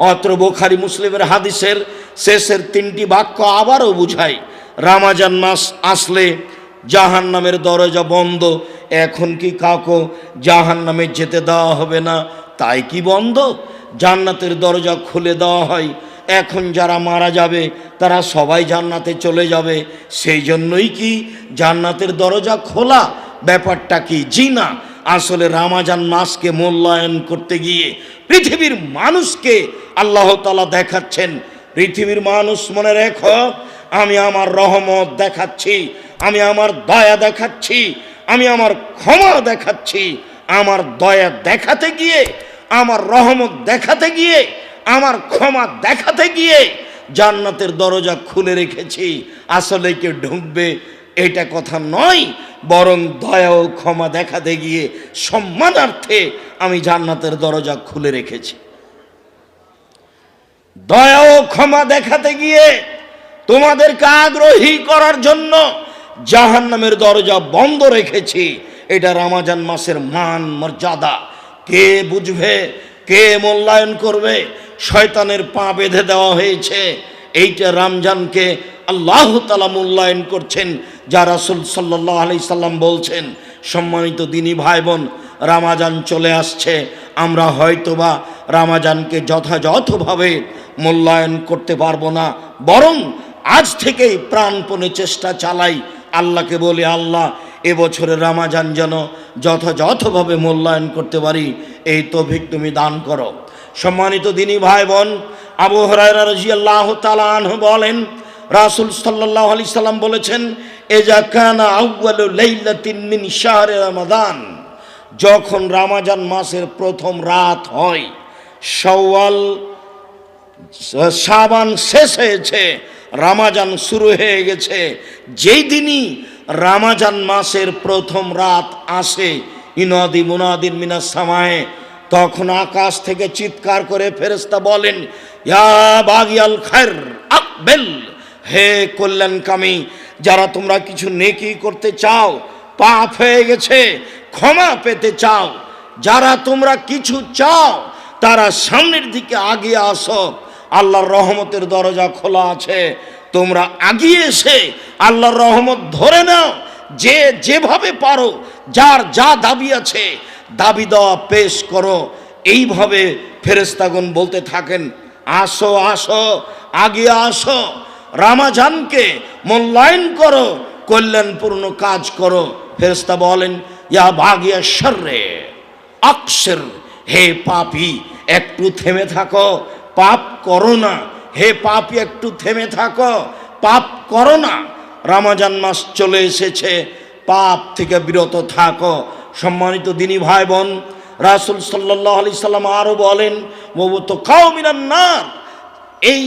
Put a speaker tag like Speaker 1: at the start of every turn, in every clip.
Speaker 1: অত্র বুখারী মুসলিমের হাদিসের শেষের 3টি বাক্য আবারও বুঝাই। রমজান মাস আসলে জাহান্নামের দরজা বন্ধ। এখন কি কাউকে জাহান্নামে যেতে দেওয়া হবে না তাই কি বন্ধ? জান্নাতের দরজা খুলে দেওয়া হয়। এখন যারা মারা যাবে তারা সবাই জান্নাতে চলে যাবে, সেই জন্যই কি জান্নাতের দরজা খোলা? ব্যাপারটা কি? জি না, আসলে রমজান মাসকে মূল্যায়ন করতে গিয়ে পৃথিবীর মানুষকে আল্লাহ তাআলা দেখাচ্ছেন, পৃথিবীর মানুষ মনে রেখো, আমি আমার রহমত দেখাচ্ছি, আমি আমার দয়া দেখাচ্ছি, আমি আমার ক্ষমা দেখাচ্ছি। আমার দয়া দেখাতে গিয়ে, আমার রহমত দেখাতে গিয়ে, আমার ক্ষমা দেখাতে গিয়ে জান্নাতের দরজা খুলে রেখেছি। আসলে কে ঢুকবে এটা কথা নয়, বরং দয়া ও ক্ষমা দেখাতে গিয়ে সম্মানার্থে আমি জান্নাতের দরজা খুলে রেখেছি। দয়া ও ক্ষমা দেখাতে গিয়ে তোমাদেরকে আগ্রহী করার জন্য জাহান্নামের দরজা বন্ধ রেখেছি। এটা রমজান মাসের মান মর্যাদা। কে বুঝবে, কে মূল্যায়ন করবে? শয়তানের পা বেঁধে দেওয়া হয়েছে। এইটা রমজানকে আল্লাহ তাআলা মূল্যায়ন করছেন, যা রাসূল সাল্লাল্লাহু আলাইহি সাল্লাম বলছেন। সম্মানিত দিনী ভাই বোন, রমজান চলে আসছে, আমরা হয়তোবা রমজানকে যথাযথভাবে মূল্যায়ন করতে পারবো না, বরং আজ থেকেই প্রাণপণে চেষ্টা চালাই, আল্লাহকে বলি, আল্লাহ এবছরের রমজান যেন যথাযথভাবে মূল্যায়ন করতে পারি, এই তৌফিক তুমি দান করো। সম্মানিত দিনী ভাই বোন, আবু হুরায়রা রাদিয়াল্লাহু তাআলা আনহু বলেন, রাসূল সাল্লাল্লাহু আলাইহি সাল্লাম বলেছেন, ইজা কানা আউয়ালু লাইলাতিন মিন শাহরি রমাদান, যখন রমজান মাসের প্রথম রাত হয়, শাওয়াল শাবান শেষ হয়েছে, রমজান শুরু হয়ে গেছে, যেই দিনই রমজান মাসের প্রথম রাত আসে, ইনাদি মুনাদিন মিনাস সামায়ে, তখন আকাশ থেকে চিৎকার করে ফেরেশতা বলেন, ইয়া বাগিয়াল খায়র আকবেল, হে কল্যাণকামী, যারা তোমরা কিছু নেকি করতে চাও, পাপ হয়ে গেছে, ক্ষমা পেতে চাও, যারা তোমরা কিছু চাও তারা সামনের দিকে আগিয়ে আসো, আল্লাহর রহমতের দরজা খোলা আছে, তোমরা আগিয়ে এসে আল্লাহর রহমত ধরে নাও। যে যেভাবে পারো, যার যা দাবি আছে দাবি দেওয়া পেশ করো। এইভাবে ফেরেশতাগণ বলতে থাকেন, আসো আসো, আগিয়ে আসো, রমজানকে মূল্যায়ন করো, কল্যাণপূর্ণ কাজ করো। ফেরেশতা বলেন, ইয়া বাগিয়া শাররে আকসির, হে পাপী একটু থেমে থাকো, পাপ করো না। হে পাপী একটু থেমে থাকো, পাপ করো না। রমজান মাস চলে এসেছে, পাপ থেকে বিরত থাকো। সম্মানিত দিনী ভাই বোন, রাসূল সাল্লাল্লাহু আলাইহি সাল্লাম আরো বলেন, ওয়াবতু কাউমিনান নার, এই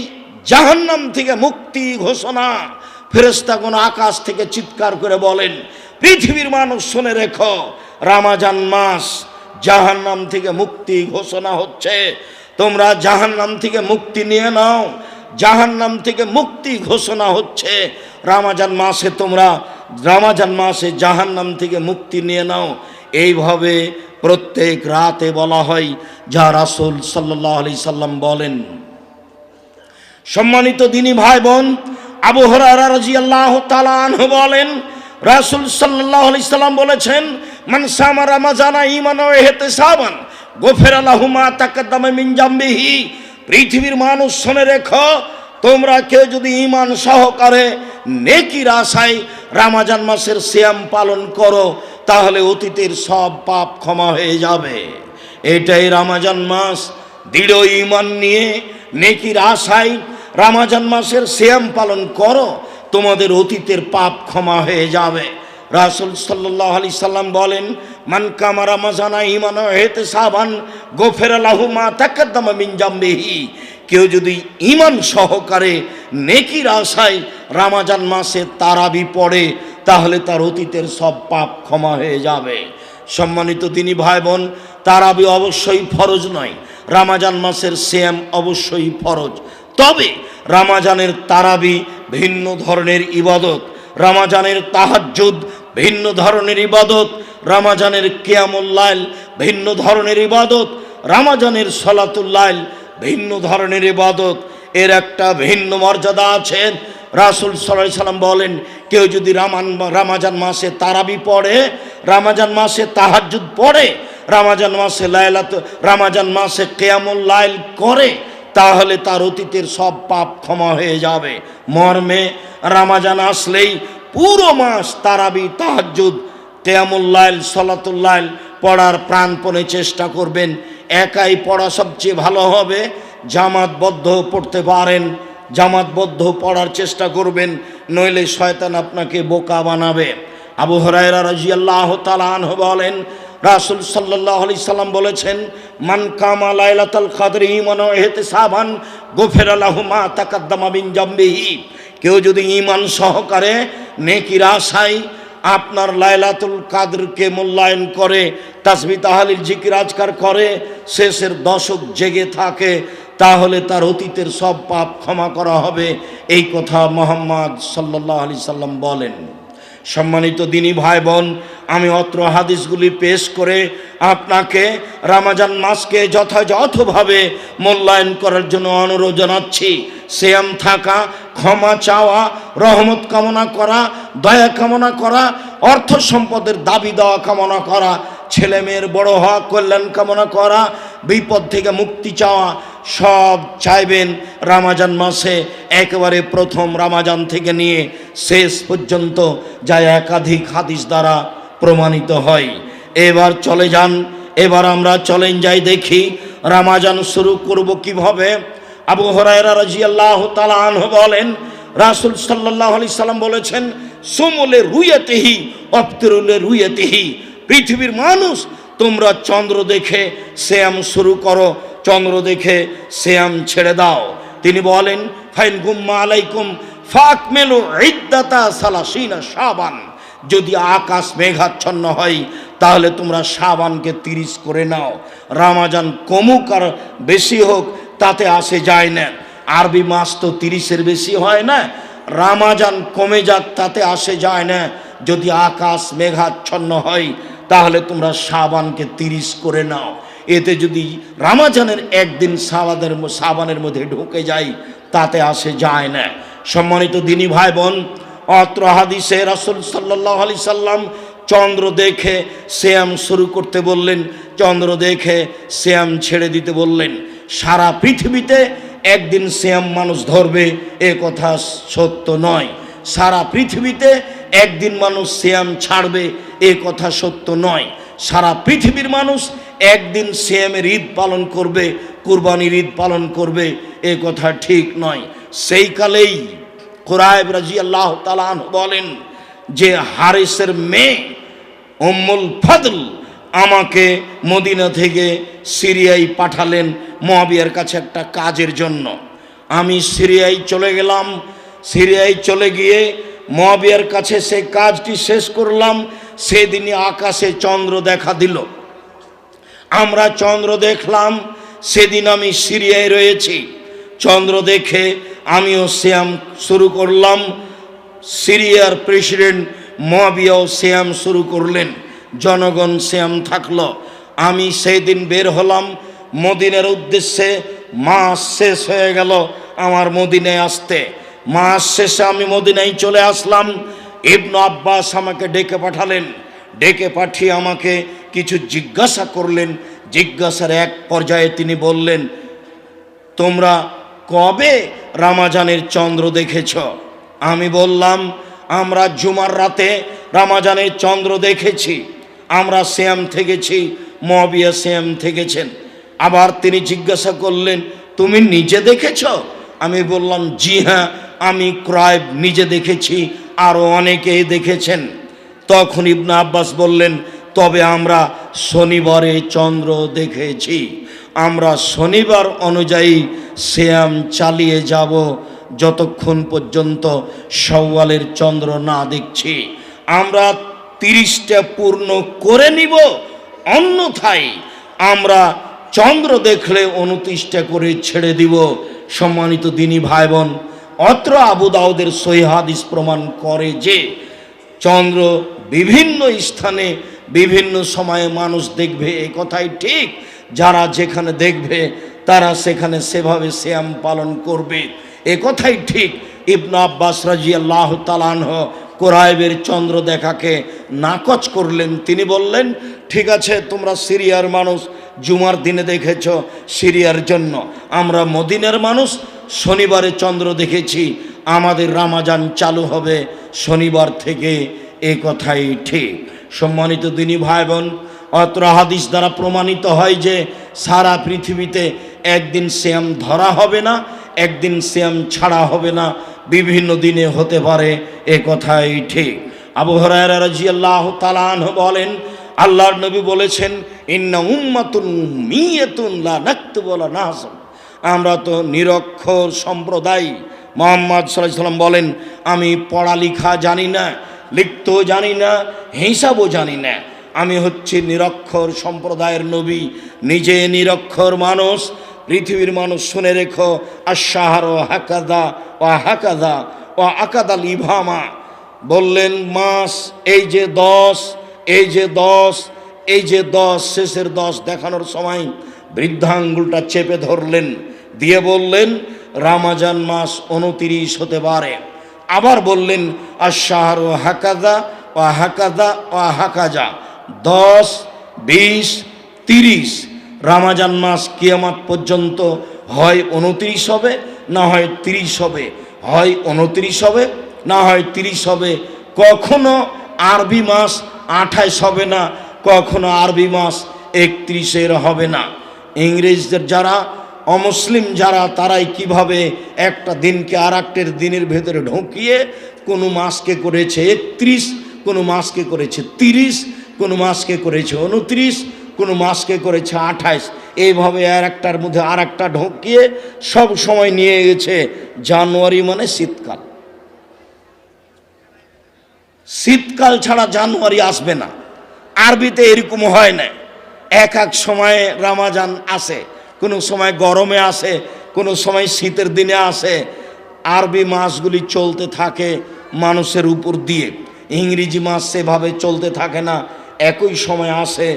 Speaker 1: জাহান্নাম থেকে মুক্তি ঘোষণা। ফেরেশতাগণ আকাশ থেকে চিৎকার করে বলেন, পৃথিবীর মানুষ শুনে রেখো, রমজান মাস জাহান্নাম থেকে মুক্তি ঘোষণা হচ্ছে, তোমরা জাহান্নাম থেকে মুক্তি নিয়ে নাও। জাহান্নাম থেকে মুক্তি ঘোষণা হচ্ছে, রমজান মাসে তোমরা রমজান মাসে জাহান্নাম থেকে মুক্তি নিয়ে নাও। এইভাবে প্রত্যেক রাতে বলা হয়, যা রাসূল সাল্লাল্লাহু আলাইহি সাল্লাম বলেন। সম্মানিত দিনী ভাই বোন, আবু হুরায়রা রাদিয়াল্লাহু তাআলা আনহু বলেন, রাসূল সাল্লাল্লাহু আলাইহি সাল্লাম বলেছেন, মান সামা রমাজানা ঈমানান ওয়া ইহতিসাবান গুফিরা লাহু মা তাকাদ্দামা মিন জামবিহি। পৃথিবীর মানুষ শুনে রেখো, তোমরা কেউ যদি ঈমান সহকারে নেকির আশায় রমজান মাসের সিয়াম পালন করো, তাহলে অতীতের সব পাপ ক্ষমা হয়ে যাবে। এটাই রমজান মাস। দৃঢ় ঈমান নিয়ে নেকির আশায় রমজান মাসের সিয়াম পালন করো, তোমাদের অতীতের পাপ ক্ষমা হয়ে যাবে। রাসূল সাল্লাল্লাহু আলাইহি সাল্লাম বলেন, মান কামা রমাজানা ঈমানান ওয়া ইহতিসাবান গুফিরা লাহু মা তাকাদ্দামা মিন জামবিহি। কেউ যদি ঈমান সহকারে নেকির আশায় রমজান মাসে তারাবি পড়ে, তাহলে তার অতীতের সব পাপ ক্ষমা হয়ে যাবে। সম্মানিত দিনী ভাই বোন, তারাবি অবশ্যই ফরজ নয়, রমজান মাসের সিয়াম অবশ্যই ফরজ। তবে রমজানের তারাবি ভিন্ন ধরনের ইবাদত, রমজানের তাহাজ্জুদ ভিন্ন ধরনের ইবাদত, রমজানের কিয়ামুল লাইল ভিন্ন ধরনের ইবাদত, রমজানের সালাতুল লাইল ভিন্ন ধরনের ইবাদত, এর একটা ভিন্ন মর্যাদা আছে। রাসূল সাল্লাল্লাহু আলাইহি সাল্লাম বলেন, কেউ যদি রমজান মাসে তারাবি পড়ে, রমজান মাসে তাহাজ্জুদ পড়ে, রমজান মাসে কিয়ামুল লাইল করে, তাহলে তার অতীতের সব পাপ ক্ষমা হয়ে যাবে। মর্মে রমজান আসলেই পুরো মাস তারাবি, তাহাজ্জুদ, কিয়ামুল লাইল, সালাতুল লাইল পড়ার প্রাণপণে চেষ্টা করবেন। একাই পড়া সবচেয়ে ভালো হবে, জামাতবদ্ধ পড়তে পারেন, জামাতবদ্ধ পড়ার চেষ্টা করবেন, নইলে শয়তান আপনাকে বোকা বানাবে। আবু হুরায়রা রাদিয়াল্লাহু তাআলা আনহু বলেন, রাসূল সাল্লাল্লাহু আলাইহি সাল্লাম বলেছেন, মান কামা লাইলাতুল কদরি ঈমানান ওয়া ইহতিসাবান গুফিরা লাহু মা তাকাদ্দামা মিন জামবিহি। কেউ যদি ঈমান সহকারে নেকির আশায় আপনার লাইলাতুল কদরকে মূল্যায়ন করে, তাসবিহ তাহলিল জিকির আজকার করে, শেষের দশক জেগে থাকে, তাহলে তার অতীতের সব পাপ ক্ষমা করা হবে। এই কথা মুহাম্মদ সাল্লাল্লাহু আলাইহি সাল্লাম বলেন। সম্মানিত দিনী ভাই বোন, আমি অত্র হাদিসগুলি পেশ করে আপনাকে রমজান মাসকে যথাযথভাবে মূল্যায়ন করার জন্য অনুরোধ জানাচ্ছি। সিয়াম থাকা, ক্ষমা চাওয়া, রহমত কামনা করা, দয়া কামনা করা, অর্থ সম্পদের দাবি দেওয়া কামনা করা, ছেলে মেয়ের বড় হওয়া, কল্যাণ কামনা করা, বিপদ থেকে মুক্তি চাওয়া, সব চাইবেন রমজান মাসে, একেবারে প্রথম রমজান থেকে নিয়ে শেষ পর্যন্ত, যা একাধিক হাদিস দ্বারা প্রমাণিত হয়। এবার চলে যান, এবার আমরা চলেন যাই দেখি রমজান শুরু করব কিভাবে। আবু হুরায়রা রাদিয়াল্লাহু তাআলা আনহু বলেন, রাসূল সাল্লাল্লাহু আলাইহি সাল্লাম বলেছেন, সুমুলে রুয়াতিহি আফতিরুলে রুয়াতিহি। পৃথিবীর মানুষ, তোমরা চন্দ্র দেখে সিয়াম শুরু করো, চন্দ্র দেখে সিয়াম ছেড়ে দাও। তিনি বলেন, ফাইন গুম্মা আলাইকুম ফাকমিলু ইদ্দাতা সালাসিনা শাবান। যদি আকাশ মেঘাচ্ছন্ন হয়, তাহলে তোমরা শাবানকে 30 করে নাও। রমজান কমুক আর বেশি হোক তাতে আসে যায় না, আরবি মাস তো 30-এর বেশি হয় না। রমজান কমে যাক তাতে আসে যায় না। যদি আকাশ মেঘাচ্ছন্ন হয়, তাহলে তোমরা শাবানকে 30 করে নাও। এতে যদি রমজানের একদিন শাবানের মধ্যে ঢুকে যায়, তাতে আসে যায় না। সম্মানিত দিনী ভাই বোন, অত্র হাদিসে রাসূল সাল্লাল্লাহু আলাইহি সাল্লাম চন্দ্র দেখে সিয়াম শুরু করতে বললেন, চন্দ্র দেখে সিয়াম ছেড়ে দিতে বললেন। সারা পৃথিবীতে একদিন সিয়াম মানুষ ধরবে, এ কথা সত্য নয়। সারা পৃথিবীতে একদিন মানুষ সিয়াম ছাড়বে, এ কথা সত্য নয়। সারা পৃথিবীর মানুষ একদিন সিয়ামের ঈদ পালন করবে, কুরবানির ঈদ পালন করবে, এ কথা ঠিক নয়। সেই কালেই কুরাইব রাদিয়াল্লাহু তাআলা আনহু বলেন যে, হারিসের মেয়ে উম্মুল ফাদল আমাকে মদিনা থেকে সিরিয়ায় পাঠালেন মুআবিয়ার কাছে একটা কাজের জন্য। আমি সিরিয়ায় চলে গেলাম। সিরিয়ায় চলে গিয়ে মুআবিয়ার কাছে সেই কাজটি শেষ করলাম। সেদিনই আকাশে চন্দ্র দেখা দিল, আমরা চন্দ্র দেখলাম। সেদিন আমি সিরিয়ায় রয়েছি। চন্দ্র দেখে আমিও সিয়াম শুরু করলাম। সিরিয়ার প্রেসিডেন্ট মুআবিয়াও সিয়াম শুরু করলেন, জনগণ সিয়াম থাকলো। আমি সেই দিন বের হলাম মদিনার উদ্দেশ্যে। মাস শেষ হয়ে গেল আমার মদিনায় আসতে। মাস শেষে আমি মদিনায় চলে আসলাম। ইবনে আব্বাস আমাকে ডেকে পাঠালেন। ডেকে পাঠিয়ে আমাকে কিছু জিজ্ঞাসা করলেন। জিজ্ঞাসার এক পর্যায়ে তিনি বললেন, তোমরা কবে রমজানের চন্দ্র দেখেছ? আমি বললাম, আমরা জুমার রাতে রমজানের চন্দ্র দেখেছি, আমরা সিয়াম থেকেছি, মুআবিয়া সিয়াম থেকেছেন। আবার তিনি জিজ্ঞাসা করলেন, তুমি নিজে দেখেছ? আমি বললাম, জি হ্যাঁ, আমি কুরাইব নিজে দেখেছি, আরও অনেকেই দেখেছেন। তখন ইবনে আব্বাস বললেন, তবে আমরা শনিবারে চন্দ্র দেখেছি। আমরা শনিবার অনুযায়ী সিয়াম চালিয়ে যাব যতক্ষণ পর্যন্ত শাওয়ালের চন্দ্র না দেখছি। আমরা 30টা পূর্ণ করে নিব, অন্যথায় আমরা চন্দ্র দেখলে 29টা করে ছেড়ে দিব। সম্মানিত দিনী ভাই বোন, অত্র আবু দাউদের সহিহ হাদিস প্রমাণ করে যে চন্দ্র বিভিন্ন স্থানে বিভিন্ন সময়ে মানুষ দেখবে, এ কথাই ঠিক। যারা যেখানে দেখবে তারা সেখানে সেভাবে সিয়াম পালন করবে। এ কথাই ঠিক। ইবনে আব্বাস রাদিয়াল্লাহু তাআলা আনহু কোরাইবের চন্দ্র দেখাকে নাকচ করলেন। তিনি বললেন, ঠিক আছে, তোমরা সিরিয়ার মানুষ জুমার দিনে দেখেছ সিরিয়ার জন্য, আমরা মদিনার মানুষ শনিবারে চন্দ্র দেখেছি, আমাদের রামাজান চালু হবে শনিবার থেকে। এ কথাই ঠিক। সম্মানিত দিনী ভাই বোন, অত্র হাদিস দ্বারা প্রমাণিত হয় যে সারা পৃথিবীতে একদিন সিয়াম ধরা হবে না, একদিন সিয়াম ছাড়া হবে না, বিভিন্ন দিনে হতে পারে। এ কথাই ঠিক। আবু হুরায়রা রাদিয়াল্লাহু তাআলা আনহু বলেন, আল্লাহর নবী বলেছেন, ইন্না উম্মাতুন উম্মিয়াতুন লা নাকতুবু ওয়া লা নাহসব। আমরা তো নিরক্ষর সম্প্রদায়। মুহাম্মদ সাল্লাল্লাহু আলাইহি সাল্লাম বলেন, আমি পড়ালেখা জানি না, লিখতেও জানি না, হিসাবও জানি না, আমি হচ্ছে নিরক্ষর সম্প্রদায়ের নবী, নিজে নিরক্ষর মানুষ। পৃথিবীর মানুষ শুনে রেখো, আশ-শাহরু হাকাযা ওয়া হাকাযা ওয়া আকাদাল ইবহামা। বললেন মাস এই যে 10, এই যে 10, এই যে 10, শেষের 10 দেখানোর সময় বৃদ্ধাঙ্গুলটা চেপে ধরলেন, দিয়ে বললেন রামাজান মাস 29 হতে পারে। আবার বললেন আশ-শাহরু হাকাযা ওয়া হাকাযা ওয়া হাকাযা, 10, 20, 30। রামাজান মাস কিয়ামত পর্যন্ত হয় 29 হবে, না হয় 30 হবে, হয় 29 হবে, না হয় 30 হবে। কখনো আরবি মাস 28 হবে না, কখনো আরবি মাস 31 হবে না। ইংরেজদের যারা অমুসলিম যারা, তারাই কিভাবে একটা দিনকে আর একটার দিনের ভেতরে ঢুকিয়ে কোনো মাসকে করেছে 31, কোনো মাসকে করেছে 30, কোনো মাসকে করেছে 29, কোনো মাসকে করেছে 28। এইভাবে আর একটার মধ্যে আর একটা ঢুকিয়ে সব সময় নিয়ে গেছে জানুয়ারি মানে শীতকাল। শীতকাল ছাড়া জানুয়ারি আসবে না। আরবিতে এরকম হয় না। এক এক সময়ে রামাজান আসে, কোনো সময় গরমে আসে, কোনো সময় শীতের দিনে আসে। আরবি মাসগুলি চলতে থাকে মানুষের উপর দিয়ে। ইংরেজি মাস সেভাবে চলতে থাকে না, একই সময় আসে,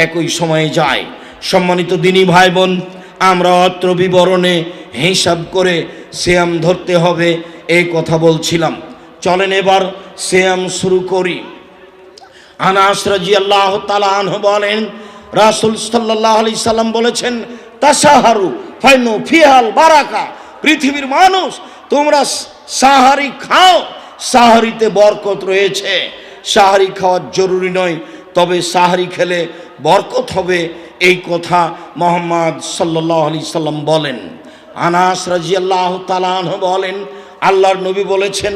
Speaker 1: একই সময়ে যায়। সম্মানিত দিনী ভাই বোন, আমরা অত্র বিবরণে হিসাব করে সিয়াম ধরতে হবে এই কথা বলছিলাম। চলেন এবার সিয়াম শুরু করি। আনাস রাদিয়াল্লাহু তাআলা আনহু বলেন, রাসূল সাল্লাল্লাহু আলাইহি সাল্লাম বলেছেন, তাসাহারু ফাইনু ফিহাল বারাকা। পৃথিবীর মানুষ, তোমরা সাহারি খাও, সাহারিতে বরকত রয়েছে। সাহারি খাওয়া জরুরি নয়, তবে সাহারি খেলে বরকত হবে, এই কথা মুহাম্মদ সাল্লাল্লাহু আলাইহি সাল্লাম বলেন। আনাস রাদিয়াল্লাহু তাআলা আনহু বলেন, আল্লাহর নবী বলেছেন,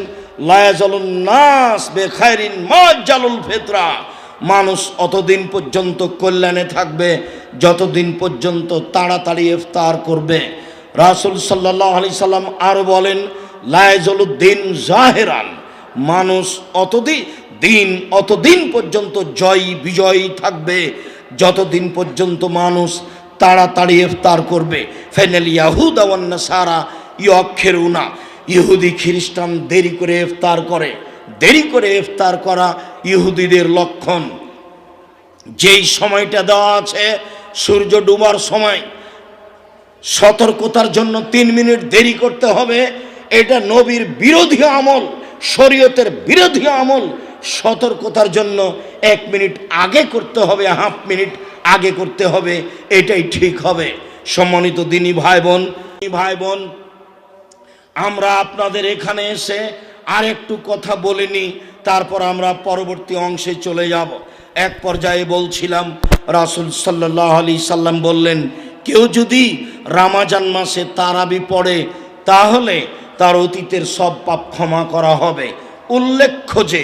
Speaker 1: লা ইয়াজালুন নাস বিখাইরিন মা জালুল ফিতরা। মানুষ অতদিন পর্যন্ত কল্যাণে থাকবে যতদিন পর্যন্ত তাড়াতাড়ি ইফতার করবে। রাসূল সাল্লাল্লাহু আলাইহি সাল্লাম আরো বলেন, লা ইয়াজালুদ্দিন জাহিরান। মানুষ অতদিন পর্যন্ত জয় বিজয়ী থাকবে যতদিন পর্যন্ত মানুষ তাড়াতাড়ি ইফতার করবে। ফাইনাল ইয়াহুদা ওয়ান নাসারা ইউআখিরুনা। ইহুদি খ্রিস্টান দেরি করে ইফতার করে। দেরি করে ইফতার করা ইহুদিদের লক্ষণ। যেই সময়টা দেওয়া আছে সূর্য ডুবার সময়, সতর্কতার জন্য 3 মিনিট দেরি করতে হবে, এটা নবীর বিরোধী আমল, শরীয়তের বিরোধী আমল। সতর্কতার জন্য 1 মিনিট আগে করতে হবে, হাফ মিনিট আগে করতে হবে, এটাই ঠিক হবে। সম্মানিত দিনী ভাই বোন, আমরা আপনাদের এখানে এসে আর একটু কথা বলে নিই, তারপর আমরা পরবর্তী অংশে চলে যাব। এক পর্যায়ে বলছিলাম, রাসূল সাল্লাল্লাহু আলাইহি সাল্লাম বললেন, কেউ যদি রামাজান মাসে তারাবি পড়ে তাহলে তার অতীতের সব পাপ ক্ষমা করা হবে। উল্লেখ্য যে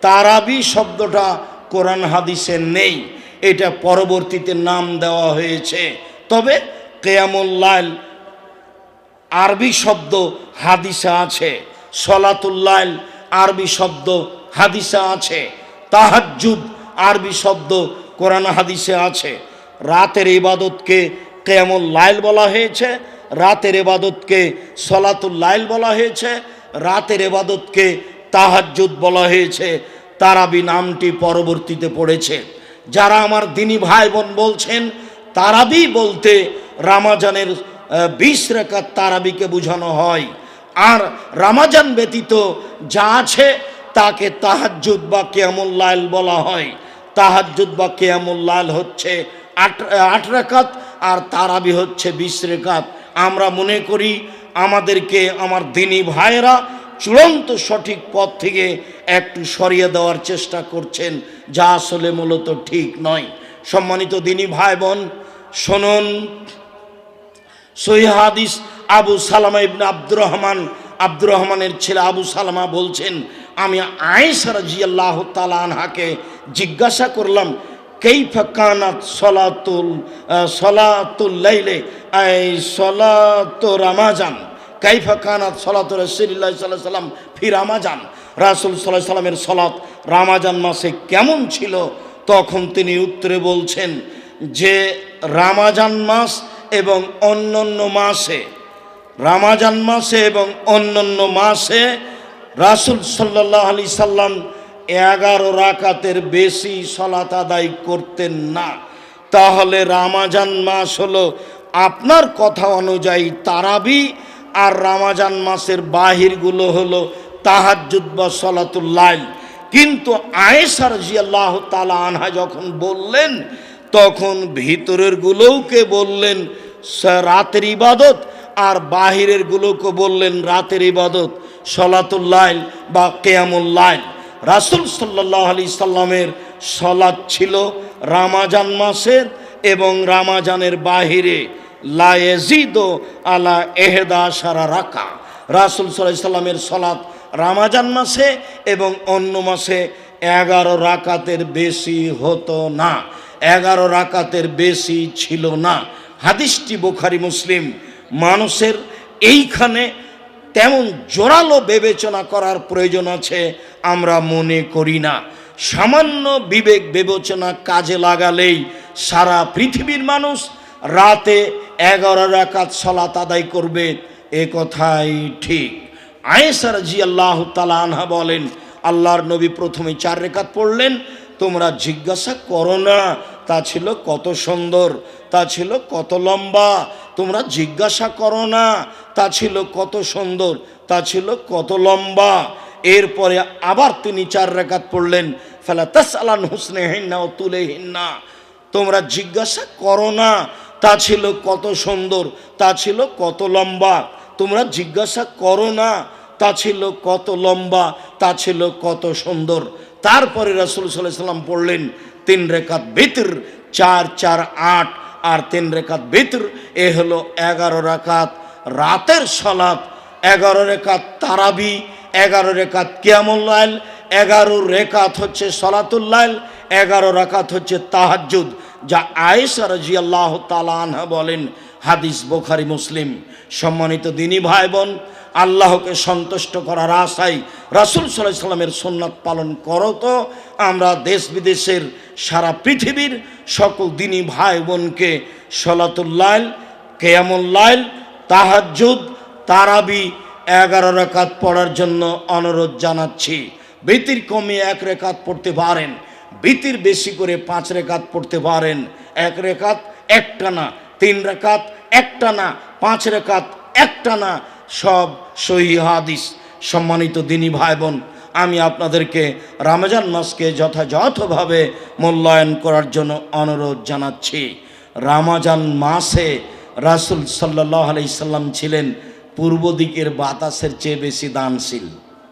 Speaker 1: তারাবি শব্দটা কোরআন হাদিসে নেই, এটা পরবর্তীতে নাম দেওয়া হয়েছে। তবে কিয়ামুল লাইল আরবি শব্দ হাদিসে আছে, সলাতুল লাইল আরবি শব্দ হাদিসে আছে, তাহাজ্জুদ আরবি শব্দ কোরআন হাদিসে আছে। রাতের ইবাদতকে কিয়ামুল লাইল বলা হয়েছে, রাতের ইবাদতকে সলাতুল লাইল বলা হয়েছে, রাতের ইবাদতকে তাহাজ্জুদ বলা হয়েছে। তারাবি নামটি পরবর্তীতে পড়েছে। যারা আমার দিনী ভাই বোন বলছেন তারাবি বলতে রামাজানের 20 রাকাত তারাবিকে বোঝানো হয়। আর রামাজান ব্যতীত যা আছে তাকে তাহাজ্জুদ বা কিয়ামুল লাইল বলা হয়। তাহাজ্জুদ বা কিয়ামুল লাইল হচ্ছে 8 রাকাত আর তারাবি হচ্ছে 20 রাকাত। আমরা মনে করি আমাদেরকে আমার দিনী ভাইয়েরা চূড়ান্ত সঠিক পথ থেকে একটু সরিয়ে দেওয়ার চেষ্টা করছেন, যা আসলে মূলত ঠিক নয়। সম্মানিত দিনী ভাই বোন, শুনুন সহিহ হাদিস আবু সালামা ইবনে আব্দুর রহমানের ছেলে আবু সালামা বলছেন, আমি আয়েশা রাদিয়াল্লাহু তাআলা আনহাকে জিজ্ঞাসা করলাম, কাইফা কানাত সলাতুল লাইলে আই সলাতু রামাজান, কাইফা কানাত সলাতু রাসূলিল্লাহ সাল্লাল্লাহু আলাইহি সাল্লাম ফি রামাজান, রাসূল সাল্লাল্লাহু আলাইহি সাল্লামের সালাত রামাজান মাসে কেমন ছিল? তখন তিনি উত্তরে বলছেন যে রামাজান মাস এবং অন্যান্য মাসে, রামাজান মাসে এবং অন্যান্য মাসে রাসূল সাল্লাল্লাহু আলাইহি সাল্লাম 11 রাকাতের বেশি সালাত আদায় করতেন না। তাহলে রামাজান মাস হলো আপনার কথা অনুযায়ী তারাবি, আর রামাজান মাসের বাহিরগুলো হলো তাহাজ্জুদ বা সালাতুল লাইল। কিন্তু আয়েশা রাদিয়াল্লাহু তাআলা আনহা যখন বললেন, তখন ভিতরের গুলোকে বললেন রাতের ইবাদত, আর বাহিরের গুলোকে বললেন রাতের ইবাদত, সালাতুল লাইল বা কিয়ামুল লাইল। রাসূল সাল্লাল্লাহু আলাইহি সাল্লামের সালাত ছিল রামাজান মাসের এবং রামাজানের বাহিরে লা ইয়াজিদু আলা 11 রাকা। রাসূল সাল্লাল্লাহু আলাইহি সাল্লামের সালাত রামাজান মাসে এবং অন্য মাসে 11 রাকাতের বেশি হতো না, 11 রাকাতের বেশি ছিল না। হাদিসটি বুখারী মুসলিম। মানুষের এইখানে তেমন জোরালো বিবেচনা করার প্রয়োজন আছে আমরা মনে করি না। সামান্য বিবেক বিবেচনা কাজে লাগালেই সারা পৃথিবীর মানুষ রাতে 11 রাকাত সালাত আদায় করবে, এ কথাই ঠিক। আয়েশা রাদিয়াল্লাহু তাআলা আনহা বলেন, আল্লাহর নবী প্রথমে 4 রাকাত পড়লেন, তোমরা জিজ্ঞাসা করো না তা ছিল কত সুন্দর, তা ছিল কত লম্বা, তোমরা জিজ্ঞাসা করো না তা ছিল কত সুন্দর, তা ছিল কত লম্বা। এরপরে আবার তিনি 4 রাকাত পড়লেন, ফালা তাসআলান হুসনিহিন্না ওয়া তুলিহিন্না, তোমরা জিজ্ঞাসা করো না তা ছিল কত সুন্দর, তা ছিল কত লম্বা, তোমরা জিজ্ঞাসা করো না তা ছিল কত লম্বা, তা ছিল কত সুন্দর। তারপরে রাসূল সাল্লাল্লাহু আলাইহি সাল্লাম পড়লেন 3 রাকাত বিতর, 4 4 8 আর 3 রাকাত বিতর, এ হলো 11 রাকাত রাতের সালাত, 11 রাকাত তারাবি, 11 রাকাত কিয়ামুল লাইল, 11 রাকাত হচ্ছে সালাতুল লাইল, 11 রাকাত হচ্ছে তাহাজ্জুদ, যা আয়েশা রাদিয়াল্লাহু তাআলা আনহা বলেন। হাদিস বুখারী মুসলিম। সম্মানিত দিনী ভাই বোন, আল্লাহকে সন্তুষ্ট করার আশায় রাসূল সাল্লাল্লাহু আলাইহি সাল্লামের সুন্নাত পালন করো তো আমরা দেশ বিদেশের সারা পৃথিবীর সকল দিনী ভাই বোনকে সালাতুল লাইল, কিয়ামুল লাইল, তাহাজ্জুদ, তারাবি 11 রাকাত পড়ার জন্য অনুরোধ জানাচ্ছি। বিতির কমে 1 রাকাত পড়তে পারেন, বিতির বেশি করে 5 রাকাত পড়তে পারেন। 1 রাকাত একটানা, 3 রাকাত একটানা, 5 রাকাত একটানা, সব সহিহ হাদিস। সম্মানিত দিনী ভাই বোন, আমি আপনাদেরকে রমজান মাসকে যথাযথভাবে মূল্যায়ন করার জন্য অনুরোধ জানাচ্ছি। রমজান মাসে রাসূল সাল্লাল্লাহু আলাইহি সাল্লাম ছিলেন পূর্ব দিকের বাতাসের চেয়ে বেশি দানশীল।